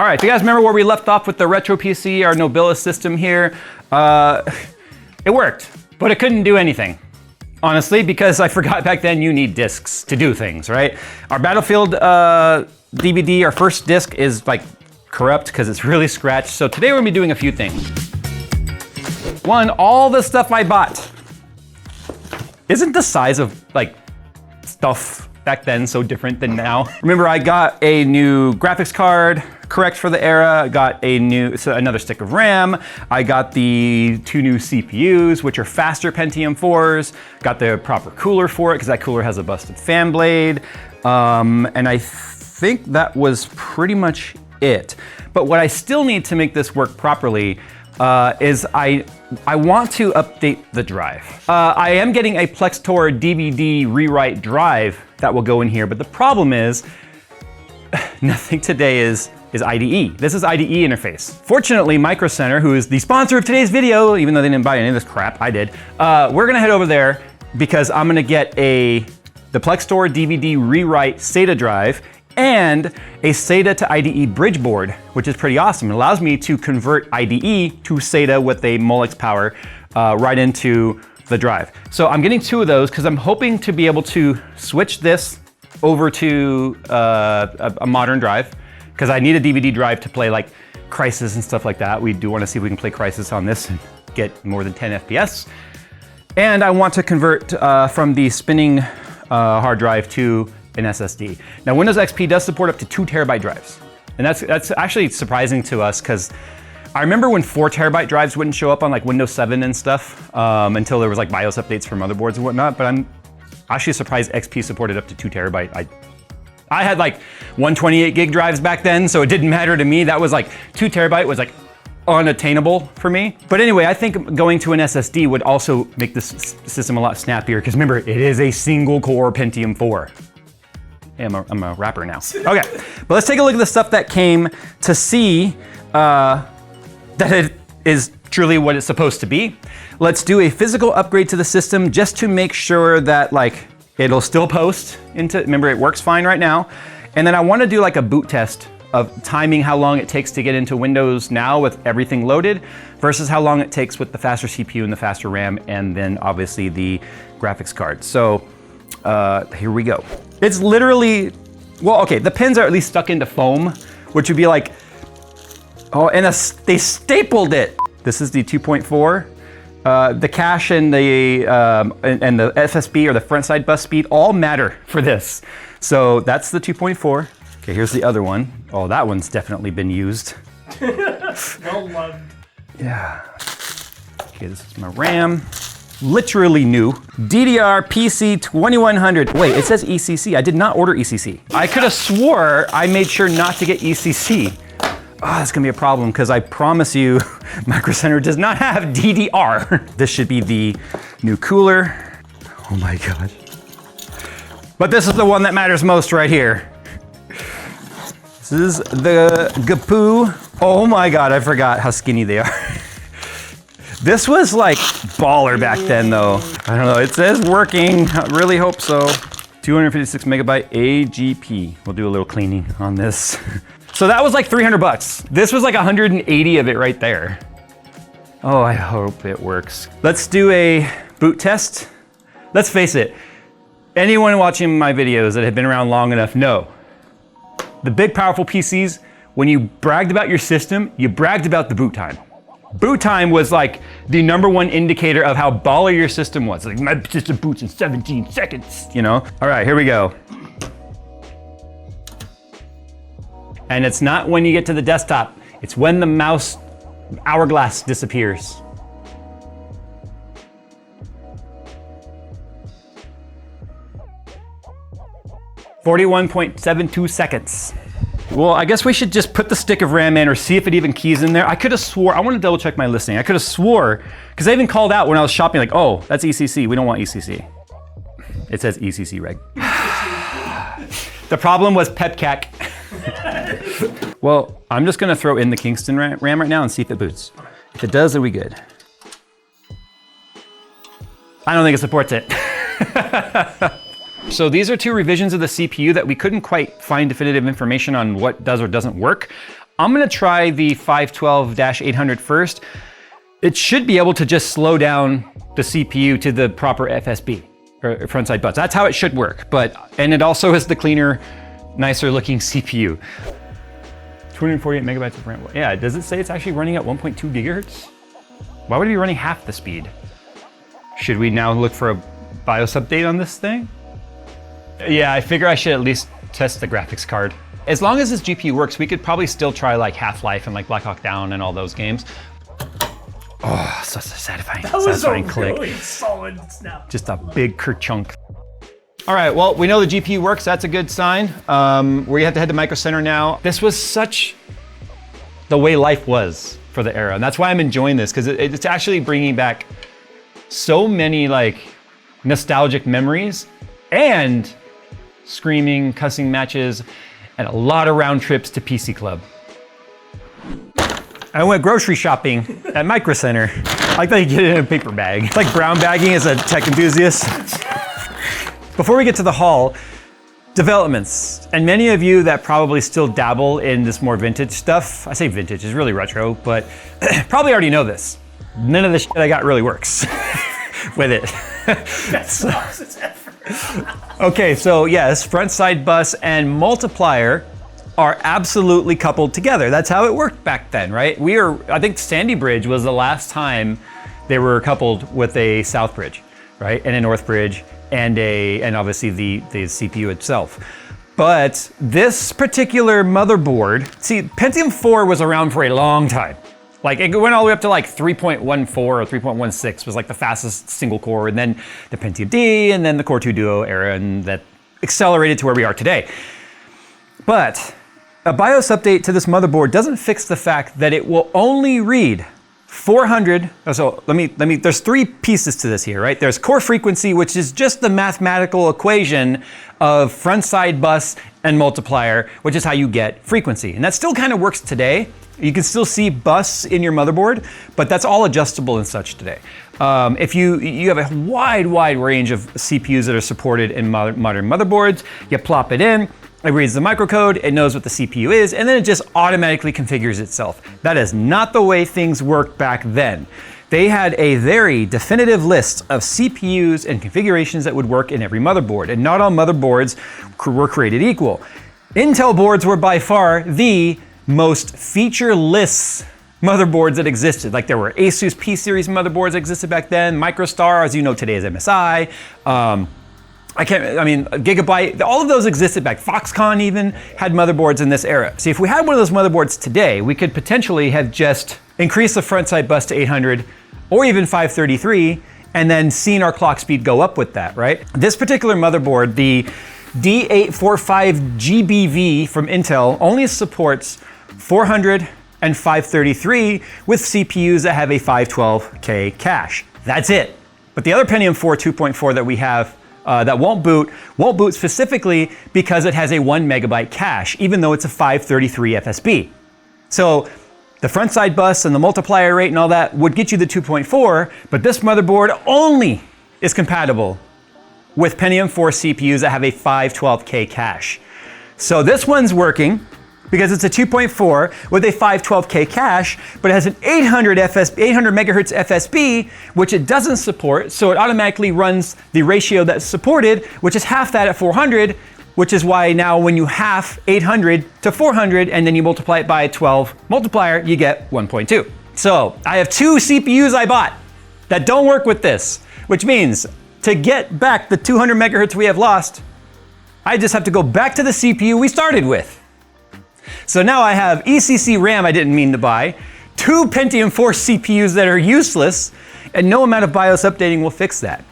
All right, if you guys remember where we left off with the retro PC, our Nobilis system here, it worked, but it couldn't do anything. Honestly, because I forgot back then you need discs to do things, right? Our Battlefield DVD, our first disc is like corrupt because it's really scratched. So today we're gonna be doing a few things. One, all the stuff I bought isn't the size of like stuff back then so different than now. Remember, I got a new graphics card, correct for the era. I got another stick of RAM. I got the 2 new CPUs, which are faster Pentium 4s. Got the proper cooler for it, because that cooler has a busted fan blade. And I think that was pretty much it. But what I still need to make this work properly is I want to update the drive. I am getting a Plextor DVD rewrite drive that will go in here, but the problem is nothing today is IDE. This is IDE interface. Fortunately, Micro Center, who is the sponsor of today's video, even though they didn't buy any of this crap, I did, we're gonna head over there because I'm gonna get the Plextor DVD rewrite SATA drive and a SATA to IDE bridge board, which is pretty awesome. It allows me to convert IDE to SATA with a Molex power right into the drive. So I'm getting 2 of those because I'm hoping to be able to switch this over to a modern drive, because I need a DVD drive to play like Crysis and stuff like that. We do want to see if we can play Crysis on this and get more than 10 FPS. And I want to convert from the spinning hard drive to an SSD. Now, Windows XP does support up to 2 terabyte drives. And that's actually surprising to us, because I remember when 4 terabyte drives wouldn't show up on like Windows 7 and stuff until there was like BIOS updates for motherboards and whatnot, but I'm actually surprised XP supported up to 2 terabyte. I had like 128 gig drives back then, so it didn't matter to me. That was like 2 terabyte was like unattainable for me. But anyway, I think going to an SSD would also make this system a lot snappier, because remember, it is a single core Pentium 4. Hey, I'm a rapper now. Okay, but let's take a look at the stuff that came to see that it is truly what it's supposed to be. Let's do a physical upgrade to the system just to make sure that like it'll still post into, remember it works fine right now. And then I want to do like a boot test of timing how long it takes to get into Windows now with everything loaded versus how long it takes with the faster CPU and the faster RAM, and then obviously the graphics card. So here we go. It's literally, well, okay, the pins are at least stuck into foam, which would be like, oh, and they stapled it. This is the 2.4. The cache and the FSB, or the front side bus speed, all matter for this. So that's the 2.4. Okay, here's the other one. Oh, that one's definitely been used. Well loved. Yeah. Okay, this is my RAM. Literally new. DDR PC 2100. Wait, it says ECC. I did not order ECC. I could have swore I made sure not to get ECC. Oh, that's gonna be a problem, because I promise you, Micro Center does not have DDR. This should be the new cooler. Oh my gosh. But this is the one that matters most right here. This is the Gapoo. Oh my God, I forgot how skinny they are. This was like baller back then though. I don't know, it says working. I really hope so. 256 megabyte AGP. We'll do a little cleaning on this. So that was like 300 bucks. This was like 180 of it right there. Oh, I hope it works. Let's do a boot test. Let's face it, anyone watching my videos that have been around long enough know the big powerful PCs, when you bragged about your system, you bragged about the boot time. Boot time was like the #1 indicator of how baller your system was. Like, my system boots in 17 seconds, you know? All right, here we go. And it's not when you get to the desktop, it's when the mouse hourglass disappears. .72 seconds. Well, I guess we should just put the stick of RAM in, or see if it even keys in there. I could have swore, I want to double check my listing. I could have swore, because I even called out when I was shopping, like, oh, that's ECC, we don't want ECC. It says ECC reg. The problem was PepCAC. Well, I'm just gonna throw in the Kingston RAM right now and see if it boots. If it does, then we good. I don't think it supports it. So these are 2 revisions of the CPU that we couldn't quite find definitive information on what does or doesn't work. I'm gonna try the 512-800 first. It should be able to just slow down the CPU to the proper FSB, or front side bus. That's how it should work, and it also is the cleaner, nicer looking CPU. 248 megabytes of RAM. Yeah, does it say it's actually running at 1.2 gigahertz? Why would it be running half the speed? Should we now look for a BIOS update on this thing? Yeah, I figure I should at least test the graphics card. As long as this GPU works, we could probably still try like Half-Life and like Black Hawk Down and all those games. Oh, such a satisfying, That was satisfying a click. really solid snap. Just a big kerchunk. All right, well, we know the GPU works. That's a good sign. We have to head to Micro Center now. This was such the way life was for the era. And that's why I'm enjoying this, because it's actually bringing back so many like nostalgic memories and screaming, cussing matches, and a lot of round trips to PC Club. I went grocery shopping at Micro Center. I like that you get it in a paper bag. It's like brown bagging as a tech enthusiast. Before we get to the haul, developments. And many of you that probably still dabble in this more vintage stuff, I say vintage, it's really retro, but probably already know this. None of the shit I got really works with it. That sucks as ever. Okay, so yes, front side bus and multiplier are absolutely coupled together. That's how it worked back then, right? I think Sandy Bridge was the last time they were coupled with a South Bridge, right? And a North Bridge and obviously the CPU itself. But this particular motherboard, see, Pentium 4 was around for a long time. Like it went all the way up to like 3.14 or 3.16 was like the fastest single core, and then the Pentium D, and then the Core 2 Duo era, and that accelerated to where we are today. But a BIOS update to this motherboard doesn't fix the fact that it will only read 400, so there's three pieces to this here, right? There's core frequency, which is just the mathematical equation of front side bus and multiplier, which is how you get frequency. And that still kind of works today. You can still see bus in your motherboard, but that's all adjustable and such today. If you have a wide range of CPUs that are supported in modern motherboards, you plop it in, it reads the microcode, it knows what the CPU is, and then it just automatically configures itself. That is not the way things worked back then. They had a very definitive list of CPUs and configurations that would work in every motherboard, and not all motherboards were created equal. Intel boards were by far the most featureless motherboards that existed. Like there were Asus P-series motherboards that existed back then, MicroStar, as you know today is MSI, Gigabyte, all of those existed back. Foxconn even had motherboards in this era. See, if we had one of those motherboards today, we could potentially have just increased the front side bus to 800 or even 533 and then seen our clock speed go up with that, right? This particular motherboard, the D845GBV from Intel, only supports 400 and 533 with CPUs that have a 512K cache. That's it. But the other Pentium 4 2.4 that we have that won't boot specifically because it has a 1 megabyte cache, even though it's a 533 FSB. So the front side bus and the multiplier rate and all that would get you the 2.4, but this motherboard only is compatible with Pentium 4 CPUs that have a 512K cache. So this one's working because it's a 2.4 with a 512K cache, but it has an 800 megahertz FSB, which it doesn't support, so it automatically runs the ratio that's supported, which is half that at 400, which is why now when you half 800 to 400 and then you multiply it by a 12 multiplier, you get 1.2. So I have two CPUs I bought that don't work with this, which means to get back the 200 megahertz we have lost, I just have to go back to the CPU we started with. So now I have ECC RAM I didn't mean to buy, two Pentium 4 CPUs that are useless, and no amount of BIOS updating will fix that.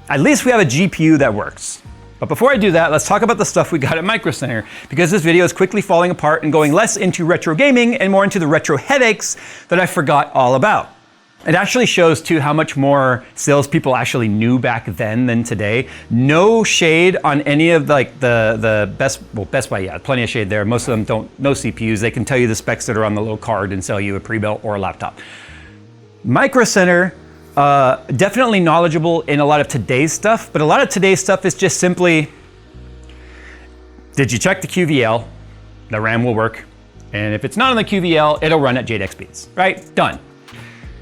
At least we have a GPU that works. But before I do that, let's talk about the stuff we got at Micro Center, because this video is quickly falling apart and going less into retro gaming and more into the retro headaches that I forgot all about. It actually shows too how much more salespeople actually knew back then than today. No shade on any of the Best Buy, yeah, plenty of shade there. Most of them don't know CPUs. They can tell you the specs that are on the little card and sell you a pre-built or a laptop. Micro Center, definitely knowledgeable in a lot of today's stuff, but a lot of today's stuff is just simply, did you check the QVL? The RAM will work. And if it's not on the QVL, it'll run at JEDEC speeds, right? Done.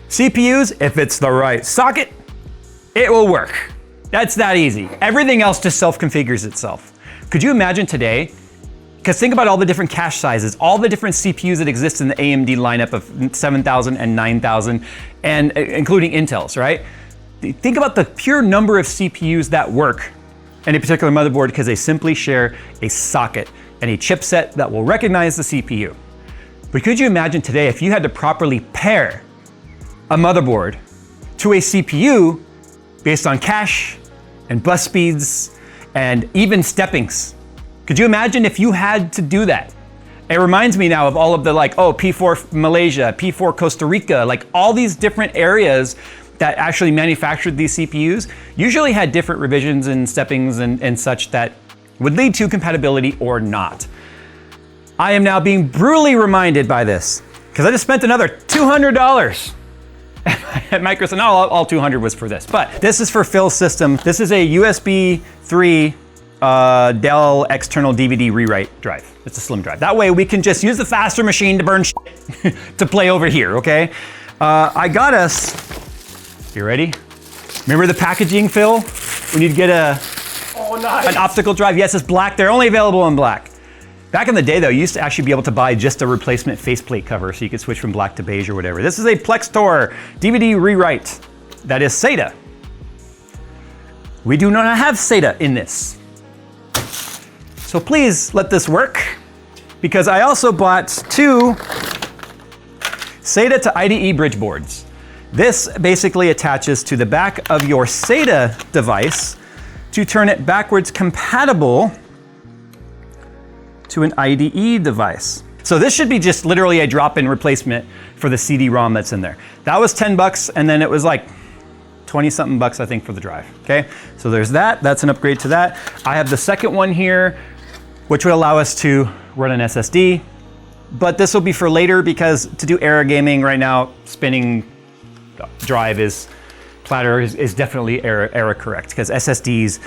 CPUs, if it's the right socket, it will work. That's that easy. Everything else just self-configures itself. Could you imagine today, because think about all the different cache sizes, all the different CPUs that exist in the AMD lineup of 7000 and 9000, and including Intel's, right? Think about the pure number of CPUs that work in a particular motherboard because they simply share a socket and a chipset that will recognize the CPU. But could you imagine today if you had to properly pair a motherboard to a CPU based on cache and bus speeds and even steppings? Could you imagine if you had to do that? It reminds me now of all of the P4 Malaysia, P4 Costa Rica, like all these different areas that actually manufactured these CPUs usually had different revisions and steppings and such that would lead to compatibility or not. I am now being brutally reminded by this because I just spent another $200 at Microsoft. Not all 200 was for this, but this is for Phil's system. This is a USB 3 Dell external DVD rewrite drive. It's a slim drive. That way we can just use the faster machine to burn shit to play over here, okay? I got us, you ready? Remember the packaging, Phil? When you'd get an optical drive? Yes, it's black. They're only available in black. Back in the day though, you used to actually be able to buy just a replacement faceplate cover so you could switch from black to beige or whatever. This is a Plextor DVD rewrite that is SATA. We do not have SATA in this. So please let this work because I also bought 2 SATA to IDE bridge boards. This basically attaches to the back of your SATA device to turn it backwards compatible to an IDE device. So this should be just literally a drop-in replacement for the CD-ROM that's in there. That was 10 bucks and then it was like 20 something bucks I think for the drive, okay? So there's that, that's an upgrade to that. I have the second one here, which would allow us to run an SSD, but this will be for later because to do era gaming right now, spinning drive platter is definitely era correct because SSDs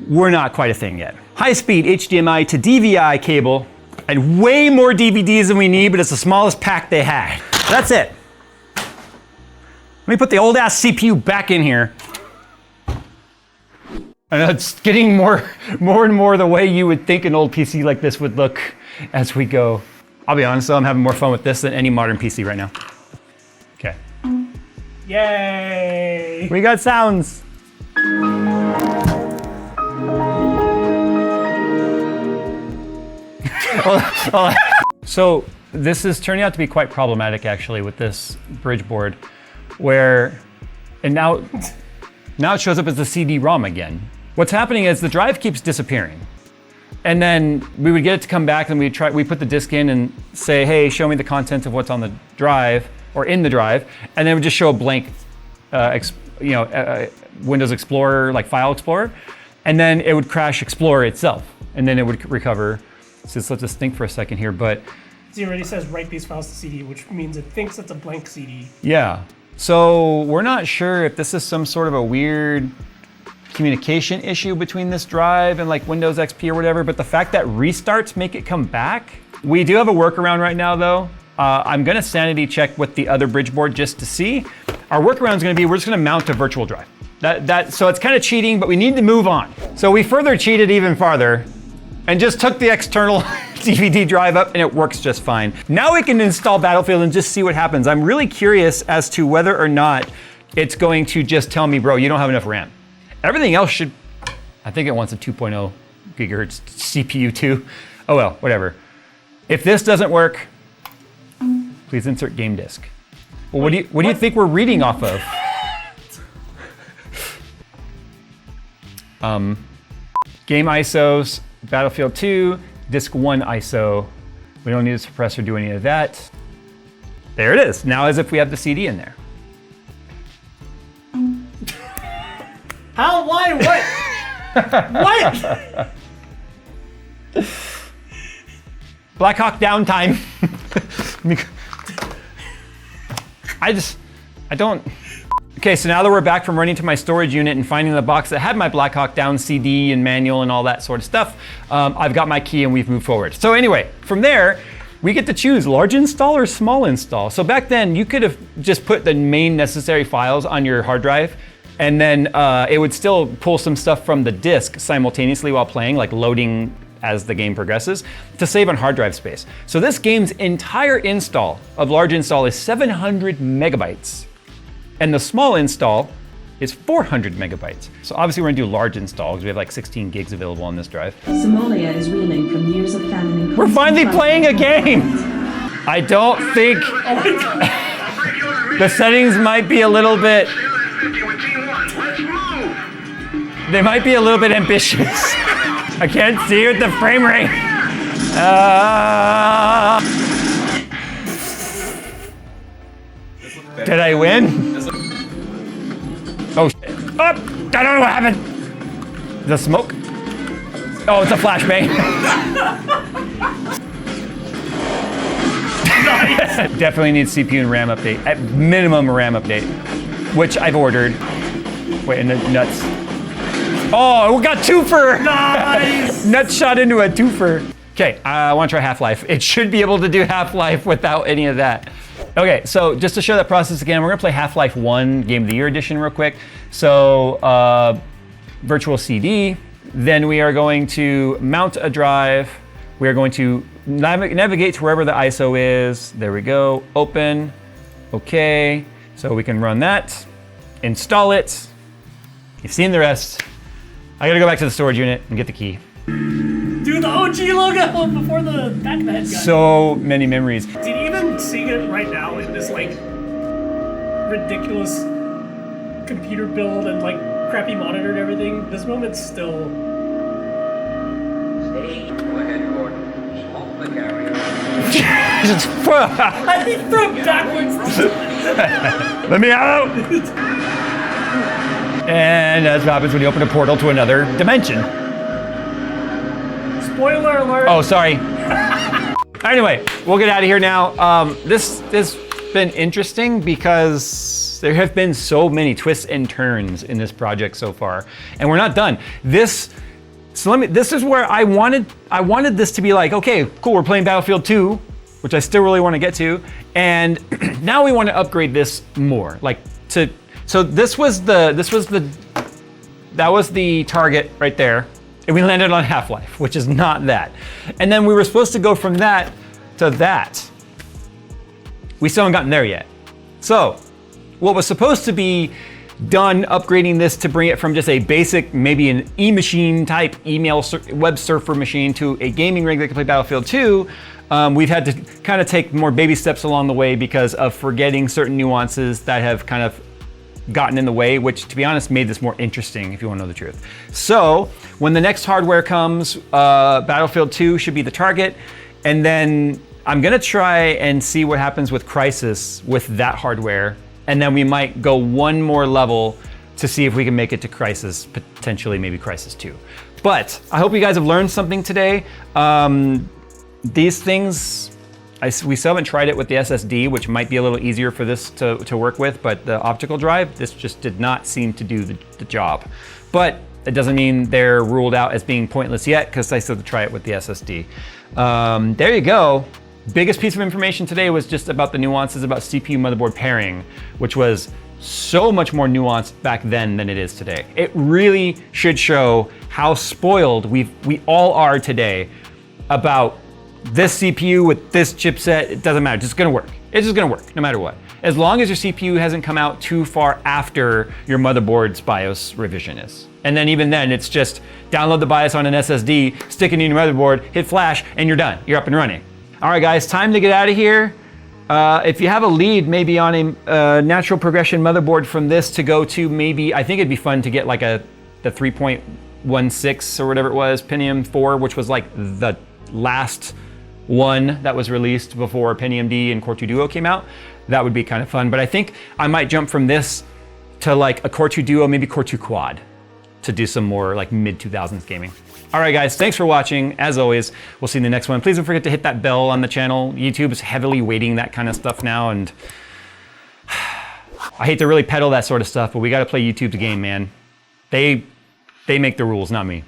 were not quite a thing yet. High-speed HDMI to DVI cable and way more DVDs than we need, but it's the smallest pack they had. That's it. Let me put the old ass CPU back in here. I know it's getting more and more the way you would think an old PC like this would look as we go. I'll be honest though, I'm having more fun with this than any modern PC right now. Okay. Yay! We got sounds. So this is turning out to be quite problematic actually with this bridge board and now it shows up as the CD-ROM again. What's happening is the drive keeps disappearing. And then we would get it to come back and we put the disk in and say, hey, show me the contents of what's on the drive or in the drive. And then it would just show a blank, Windows Explorer, like File Explorer. And then it would crash Explorer itself. And then it would recover. So let's just think for a second here, but. It already says write these files to CD, which means it thinks it's a blank CD. Yeah. So we're not sure if this is some sort of a weird communication issue between this drive and like Windows XP or whatever, but the fact that restarts make it come back. We do have a workaround right now though. I'm gonna sanity check with the other bridge board just to see. Our workaround is gonna be, we're just gonna mount a virtual drive. So it's kind of cheating, but we need to move on. So we further cheated even farther and just took the external DVD drive up and it works just fine. Now we can install Battlefield and just see what happens. I'm really curious as to whether or not it's going to just tell me, bro, you don't have enough RAM. Everything else should, I think it wants a 2.0 gigahertz CPU too. Oh well, whatever. If this doesn't work, please insert game disk. Well, what do you think we're reading off of? Game ISOs, Battlefield 2, disk 1 ISO. We don't need a suppressor, do any of that. There it is, now as if we have the CD in there. How? Why? What? What? Blackhawk downtime. I don't. Okay, so now that we're back from running to my storage unit and finding the box that had my Blackhawk Down CD and manual and all that sort of stuff, I've got my key and we've moved forward. So anyway, from there, we get to choose large install or small install. So back then, you could have just put the main necessary files on your hard drive, and then it would still pull some stuff from the disk simultaneously while playing, like loading as the game progresses, to save on hard drive space. So this game's entire install of large install is 700 megabytes, and the small install is 400 megabytes. So obviously we're gonna do large install because we have like 16 gigs available on this drive. Somalia is reeling from years of famine. We're finally playing a game! I don't think the settings might be a little bit, they might be a little bit ambitious. I can't see with the frame rate. Did I win? Oh, shit. Oh, I don't know what happened. The smoke? Oh, it's a flashbang. Definitely needs CPU and RAM update. At minimum, a RAM update, which I've ordered. Wait, and nuts. Oh, we got twofer! Nice! Nuts shot into a twofer. Okay, I want to try Half-Life. It should be able to do Half-Life without any of that. Okay, so just to show that process again, we're gonna play Half-Life 1 Game of the Year edition real quick. So, virtual CD, then we are going to mount a drive. We are going to navigate to wherever the ISO is. There we go, open, okay. So we can run that, install it. You've seen the rest. I gotta go back to the storage unit and get the key. Dude, the OG logo before the back of the head guy. So many memories. Did you even see it right now in this like ridiculous computer build and like crappy monitor and everything? This moment's still. Stay. Go ahead, Gordon. Smoke the carrier. I think throw backwards. Let me out! And that's what happens when you open a portal to another dimension. Spoiler alert. Oh, sorry. Anyway, we'll get out of here now. This has been interesting because there have been so many twists and turns in this project so far, and we're not done. This is where I wanted this to be like, okay, cool, we're playing Battlefield 2, which I still really want to get to, and now we want to upgrade this more, so that was the target right there. And we landed on Half-Life, which is not that. And then we were supposed to go from that to that. We still haven't gotten there yet. So, what was supposed to be done upgrading this to bring it from just a basic, maybe an e-machine type web surfer machine to a gaming rig that can play Battlefield 2, we've had to kind of take more baby steps along the way because of forgetting certain nuances that have kind of gotten in the way, which to be honest made this more interesting if you want to know the truth. So when the next hardware comes, Battlefield 2 should be the target, and then I'm gonna try and see what happens with Crysis with that hardware, and then we might go one more level to see if we can make it to Crysis, potentially maybe Crysis 2. But I hope you guys have learned something today. These things, we still haven't tried it with the SSD, which might be a little easier for this to work with, but the optical drive, this just did not seem to do the job. But it doesn't mean they're ruled out as being pointless yet, because I still have to try it with the SSD. There you go. Biggest piece of information today was just about the nuances about CPU motherboard pairing, which was so much more nuanced back then than it is today. It really should show how spoiled we all are today about this CPU with this chipset. It doesn't matter, it's just gonna work. It's just gonna work no matter what. As long as your CPU hasn't come out too far after your motherboard's BIOS revision is. And then even then, it's just download the BIOS on an SSD, stick it in your motherboard, hit flash, and you're done. You're up and running. All right, guys, time to get out of here. If you have a lead maybe on a natural progression motherboard from this to go to maybe, I think it'd be fun to get like the 3.16 or whatever it was, Pentium 4, which was like the last one that was released before Pentium D and Core 2 Duo came out. That would be kind of fun, but I think I might jump from this to like a Core 2 Duo, maybe Core 2 Quad, to do some more like mid-2000s gaming. All right, guys, thanks for watching. As always, we'll see you in the next one. Please don't forget to hit that bell on the channel. YouTube is heavily weighting that kind of stuff now, and I hate to really peddle that sort of stuff, but we gotta play YouTube's game, man. They make the rules, not me.